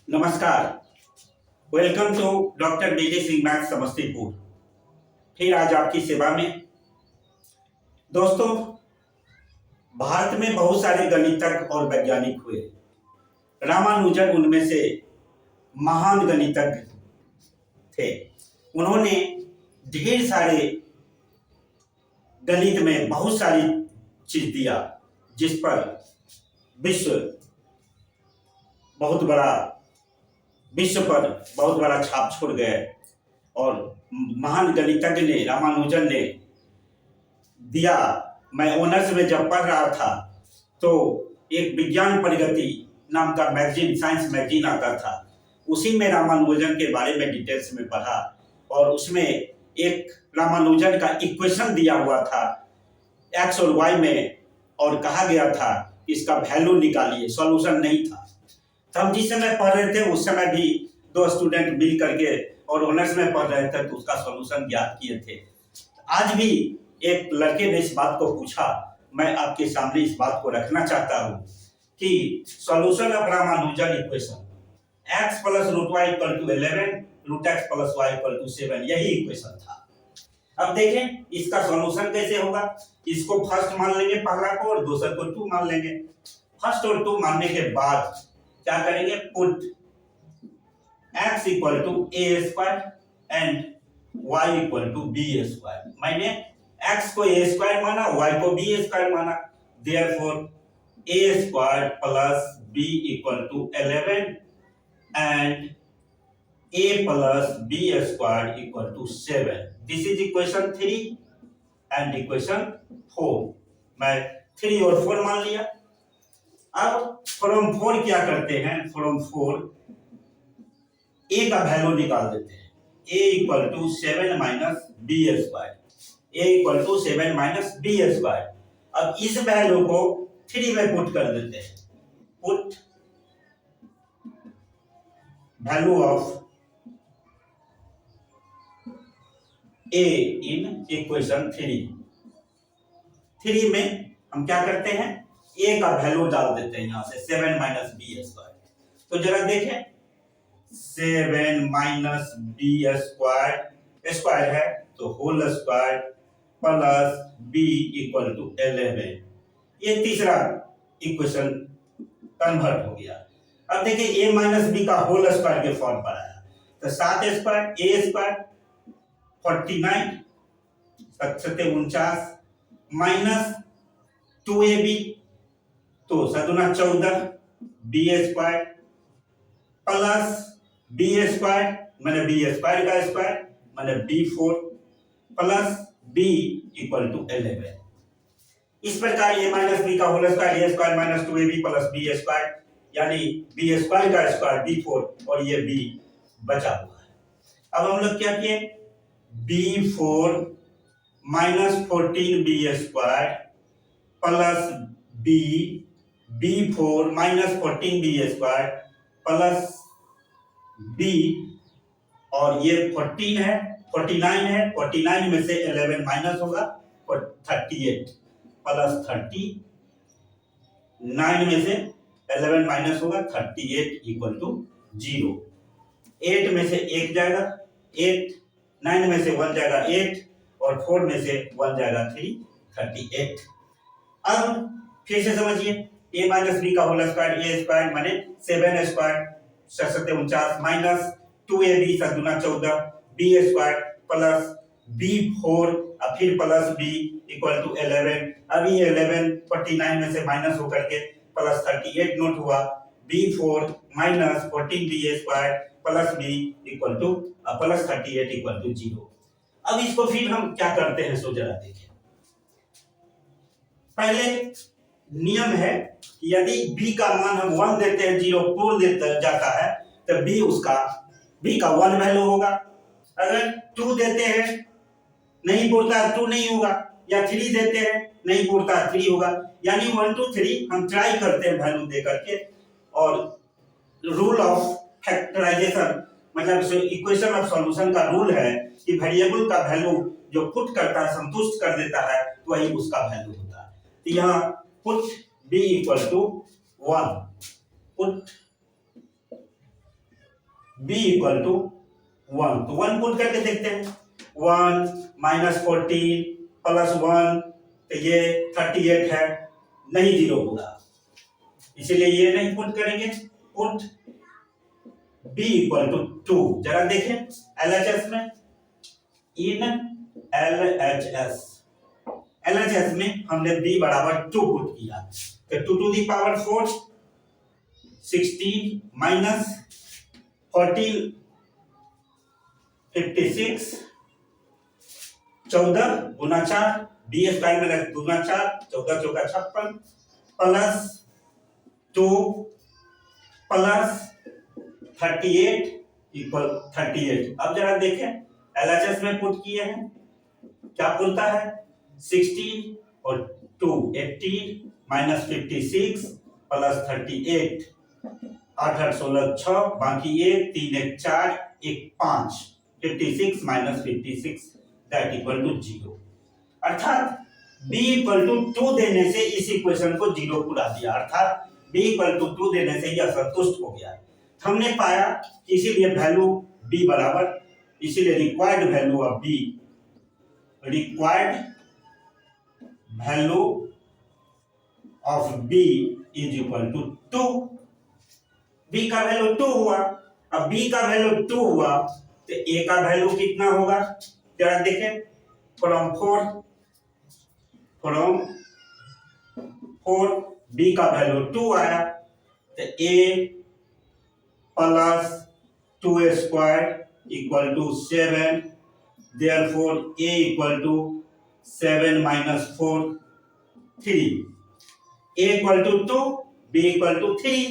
नमस्कार। Welcome to doctor DJ Singh math Samastipur. फिर आज आपकी सेवा में। दोस्तों, भारत में बहुत सारे गणितज्ञ और वैज्ञानिक हुए। रामानुजन उनमें से महान गणितज्ञ थे। उन्होंने ढेर सारे गणित में बहुत सारी चीज दिया, जिस पर विश्व पर बहुत बड़ा छाप छोड़ गए। और महान गणितज्ञ ने, रामानुजन ने दिया। मैं ऑनर्स में जब पढ़ रहा था तो एक विज्ञान प्रगति नाम का मैगजीन, साइंस मैगजीन आता था। उसी में रामानुजन के बारे में डिटेल्स में पढ़ा और उसमें एक रामानुजन का इक्वेशन दिया हुआ था एक्स और वाई में, और कहा गया था इसका वैल्यू निकालिए। सॉल्यूशन नहीं था। तो हम जिस समय पढ़ रहे थे उस समय भी दो स्टूडेंट मिल करके और ऑनर्स में पढ़ रहे थे तो उसका सॉल्यूशन ज्ञात किए थे। आज भी एक लड़के ने इस बात को पूछा। मैं आपके सामने इस बात को रखना चाहता हूँ कि solution of Ramanujan equation x plus root y equal to 11 root x plus y equal to 7, यही इक्वेशन था। अब देखें इसका सॉल्यूशन कैसे होगा। इसको फर्स्ट मान लेंगे पहला को और दूसरे को 2 मान लेंगे। फर्स्ट और 2 मानने के बाद क्या करेंगे, put x equal to a square and y equal to b square. मैंने x को a स्क्वायर माना, y को b स्क्वायर माना। Therefore a square plus b equal to 11 and a plus b square equal to 7। This is equation 3 and equation 4। मैं 3 और 4 मान लिया। अब फ्रॉम 4 क्या करते हैं, फ्रॉम 4 a का वैल्यू निकाल देते हैं। a equal to 7 minus b square, a equal to 7 minus b square. अब इस वैल्यू को 3 में पुट कर देते हैं। Put value of a in equation 3 में हम क्या करते हैं, a का वैल्यू डाल देते हैं। यहां से 7 माइनस बी स्क्वायर। तो जरा देखें, 7 माइनस बी स्क्वायर, स्क्वायर है तो whole square plus b equal to 11। ये तीसरा इक्वेशन कन्वर्ट हो गया। अब देखिए a माइनस बी का होल स्क्वायर के फॉर्म पर आया तो 7 square a square 49 7 minus 2ab तो 7 14 b square plus b square मैंने बी स्क्वायर का स्क्वायर मैंने b4 plus b equal to 11। इस प्रकार a माइनस बी का whole square a square minus 2ab plus b square, यानी b स्क्वायर का square b4 और ये b बचा हुआ है। अब हम लोग क्या किए, b4 minus 14b square plus b4 minus 14b square plus b, और ये 14 है 49 है, 49 में से 11 माइनस होगा 38 प्लस 39 में से 11 माइनस होगा 38 इक्वल टू 0। 8 में से 1 जाएगा 8, 9 में से 1 जाएगा 8 और 4 में से 1 जाएगा 3, 38। अब फिर से समझिए, a माइनस बी का होल स्क्वायर a स्क्वायर माने 7 square 7 minus 2ab 7 14 b square plus b4 और फिर प्लस b इक्वल टू 11। अभी 11 49 में से माइनस होकर के प्लस 38 नोट हुआ। b4 minus 14b square plus b equal to plus 38 equal to 0। अब इसको फिर हम क्या करते हैं, सो जरा देखिए। पहले नियम है कि यदि b का मान हम 1 देते हैं, 0 पूर्ण देता जाता है तो b का 1 वैल्यू होगा। अगर 2 देते हैं नहीं पूरता 2 नहीं होगा, या 3 देते हैं नहीं पूरता 3 होगा। यानी 1 2 3 हम ट्राई करते हैं वैल्यू दे करके। और रूल ऑफ फैक्टराइजेशन मतलब इक्वेशन ऑफ सॉल्यूशन का रूल है कि वेरिएबल का वैल्यू जो पुट करता है, संतुष्ट कर देता है, तो वही उसका वैल्यू होता है। तो यहाँ put b equal to 1, put b equal to 1, तो 1 पुट करके देखते हैं। 1 माइनस 14 प्लस 1, तो ये 38 है, नहीं जीरो होगा, इसीलिए ये नहीं पुट करेंगे। पुट b इक्वल टू 2, जरा देखें LHS में, इन LHS में हमने b बराबर 2 पुट किया, तो 2 टू दी पावर 4 16 माइनस 14 56, 14 गुना 4, बी स्क्वायर में गुना 4, 14 चौका 56 प्लस 2 प्लस 38 इक्वल 38। अब जरा देखें LHS में पुट किए हैं, क्या बोलता है 16 और 2 18 माइनस 56 प्लस 38, 8 8 16 6, बाकी 1 3 1 4 1 5, 56 माइनस 56 दैट इक्वल टू 0। अर्थात b इक्वल टू 2 देने से इस इक्वेशन को 0 पूरा दिया, अर्थात b इक्वल टू 2 देने से यह संतुष्ट हो गया। हमने पाया कि इसीलिए वैल्यू b बराबर, इसीलिए required value of b, required value of b is equal to 2। b का वैल्यू 2 हुआ, अब b का वैल्यू 2 हुआ तो a का वैल्यू कितना होगा, जरा देखें। फ्रॉम 4 b का वैल्यू 2 आया, तो a plus 2a square equal to 7, therefore a equal to 7 minus 4 3, a equal to 2 b equal to 3।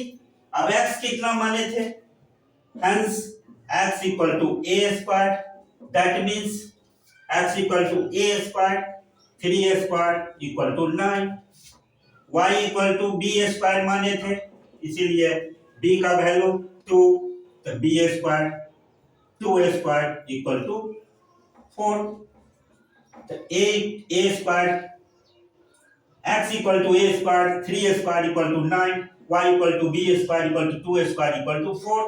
अब x कितना माने थे, hence x equal to a square, that means x equal to a square, 3a square equal to 9, y equal to b square माने थे, इसीलिए b का value 2, तो b square 2a square equal to 4, तो a square x equal to a square, 3a square equal to 9, y equal to b square equal to 2a square equal to 4।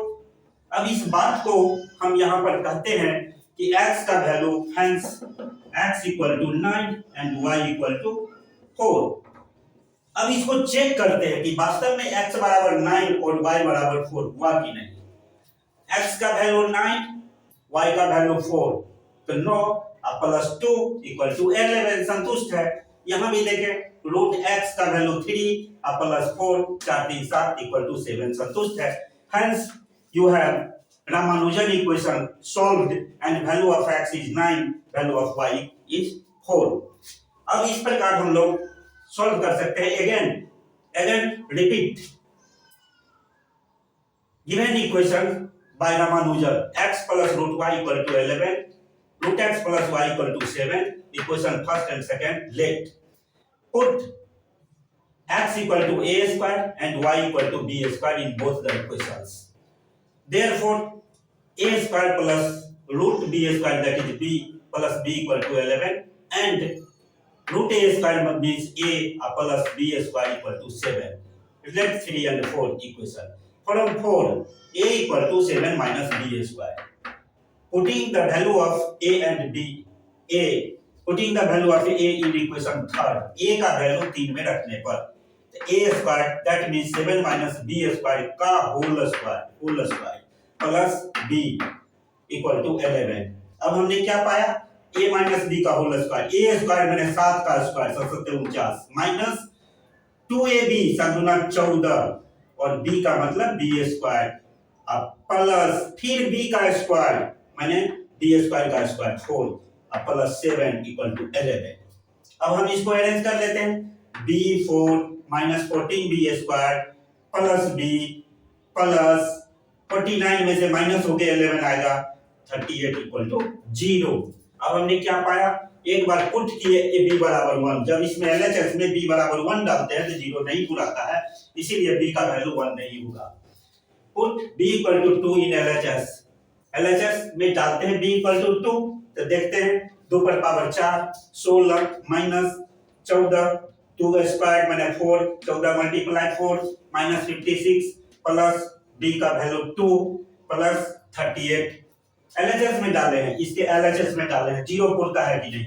अब इस बात को हम यहाँ पर कहते हैं कि x का value hence x equal to 9 and y equal to 4। अब इसको चेक करते हैं कि वास्तव में x बराबर 9 और y बराबर 4 हुआ कि नहीं। x का वैल्यू 9, y का वैल्यू 4, तो 9 प्लस 2 इक्वल टू 11 संतुष्ट है। यहाँ भी देखें रूट x का वैल्यू 3 प्लस 4 4 3 7 इक्वल टू 7 संतुष्ट है। Hence you have Ramanujan equation solved and value of x is 9, value of y is 4। अब इस प्रकार हम लोग सॉल्व कर सकते हैं। again repeat given equation by Ramanujan, x plus root y equal to 11, root x plus y equal to 7, equation first and second, let put x equal to a square and y equal to b square in both the equations. Therefore, a square plus root b square, that is b plus b equal to 11, and root a square means a plus b square equal to 7. Let 3 and 4 equation. From 4, a equal to 7 minus b square. Putting the value of a and b, putting the value of a in equation third, a का value 3 में रखने पर a square that means 7 minus b square का whole square plus b equal to 11। अब हमने क्या पाया, a minus b का होल स्क्वायर, a स्क्वायर मैंने 7 का स्क्वायर 749 माइनस 2ab 7×14 और b का मतलब b स्क्वायर, अब प्लस फिर b का स्क्वायर मैंने b स्क्वायर का स्क्वायर 4 अब प्लस 7 इक्वल टू 11। अब हम इसको अरेंज कर लेते हैं, b4 minus 14b square plus b plus 49 में से माइनस हो गया 11 आएगा 38 इक्वल टू 0। अब हमने क्या पाया, एक बार पुट किए a b बराबर 1, जब इसमें LHS में b बराबर 1 डालते हैं तो 0 नहीं बुलाता है, इसीलिए b का वैल्यू 1 नहीं होगा। Put b equal to 2 in LHS में डालते हैं b इक्वल टू 2, तो देखते हैं 2 पर पावर 4 16 माइनस 14 2 स्क्वायर मैंने 4 14 मल्टीप्लाई 4 माइनस 56 प्लस b का वैल्यू 2 प्लस 38 LHS में डाले हैं, इसके LHS में डाले हैं, 0 पुरता है कि नहीं।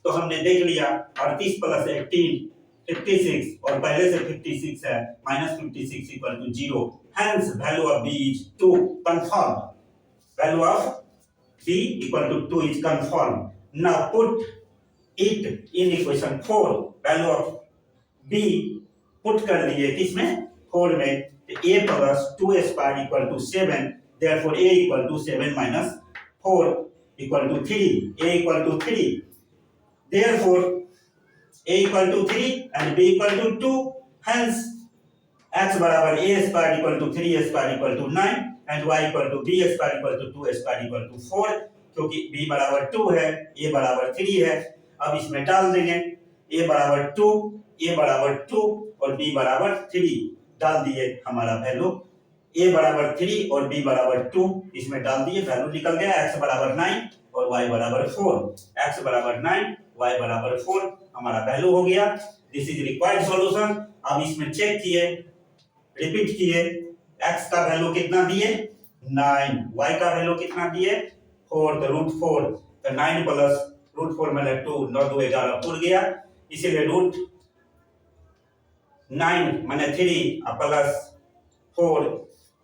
तो हमने देख लिया 38 प्लस 18 56 और पहले से 56 है, -56 equal to 0। Hence value of B is 2 confirm. Value of B equal to 2 is confirmed. Now put it in equation 4. Value of B put कर दिए किसमें 4 में, a plus 2 square equal to 7. Therefore a equal to 7 minus 4 equal to 3. A equal to 3. Therefore a equal to 3 and b equal to 2. Hence x बराबर a square equal to 3 square equal to 9 and y equal to b square equal to 2 square equal to 4. क्योंकि b बराबर 2 है, a बराबर 3 है। अब इसमें डाल देंगे a बराबर 2, a बराबर 2 और b बराबर 3 डाल दिए, हमारा वैल्यू a बराबर 3 और b बराबर 2 इसमें डाल दिए, वैल्यू निकल गया x बराबर 9 और y बराबर 4। x बराबर 9 y बराबर 4 हमारा वैल्यू हो गया। This is required solution. अब इसमें चेक किए, रिपीट किए, x का वैल्यू कितना दिए 9, y का वैल्यू कितना दिए 4, तो √4, तो 9 प्लस √4 में 2, 9 2 11 पुर गया, इसीलिए √9 मैंने 3 प्लस 4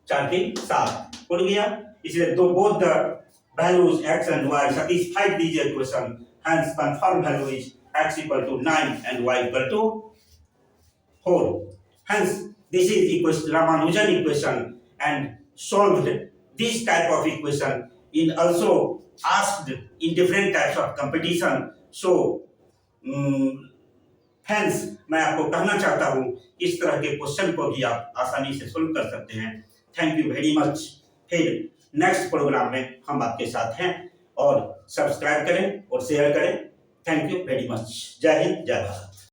4 3 7 पुर गया, इसलिए दो both the values x and y satisfied these equation. Hence confirmed value is x equal to 9 and y equal to 4. Hence this is equation Ramanujan equation, and solved this type of equation in also asked in different types of competition. So hence मैं आपको कहना चाहता हूँ इस तरह के question को भी आप आसानी से सोल्व कर सकते हैं। Thank you very much. फिर नेक्स्ट प्रोग्राम में हम आपके साथ हैं, और सब्सक्राइब करें और शेयर करें। Thank you very much. जय हिंद, जय भारत।